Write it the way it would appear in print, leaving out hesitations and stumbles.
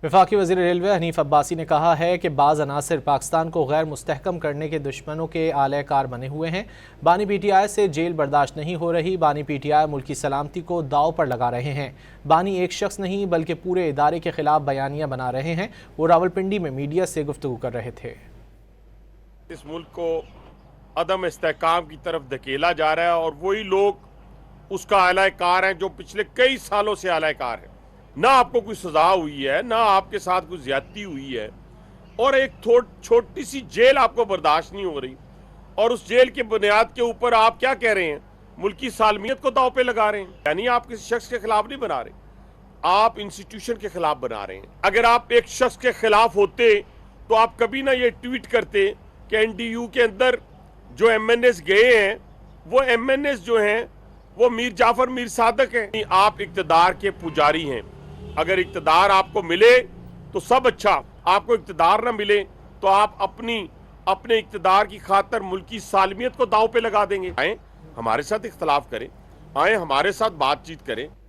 वफाकी वज़ीर रेलवे हनीफ अब्बासी ने कहा है कि बाज़ अनासिर पाकिस्तान को गैर मुस्तहकम करने के दुश्मनों के आले कार बने हुए हैं। बानी PTI से जेल बर्दाश्त नहीं हो रही। बानी PTI मुल्क की सलामती को दाव पर लगा रहे हैं। बानी एक शख्स नहीं बल्कि पूरे इदारे के खिलाफ बयानियाँ बना रहे हैं। वो रावलपिंडी में मीडिया से गुफ्तगू कर रहे थे। इस मुल्क को अदम इस्तेहकाम की तरफ धकेला जा रहा है और वही लोग उसका आला कार हैं जो पिछले कई सालों से आला कार है। ना आपको कोई सजा हुई है, ना आपके साथ कोई ज्यादती हुई है, और एक छोटी सी जेल आपको बर्दाश्त नहीं हो रही, और उस जेल के बुनियाद के ऊपर आप क्या कह रहे हैं, मुल्क की सालमियत को दांव पे लगा रहे हैं। यानी आप किसी शख्स के खिलाफ नहीं बना रहे, आप इंस्टीट्यूशन के खिलाफ बना रहे हैं। अगर आप एक शख्स के खिलाफ होते तो आप कभी ना ये ट्वीट करते कि NDU के अंदर जो MNS गए हैं वो MNS जो हैं वो मीर जाफर मीर सादक हैं। आप इक्तदार के पुजारी हैं। अगर इक्तदार आपको मिले तो सब अच्छा, आपको इक्तदार ना मिले तो आप अपने इक्तदार की खातर मुल्क की सालमियत को दांव पे लगा देंगे। आए हमारे साथ इख्तलाफ करें, आए हमारे साथ बातचीत करें।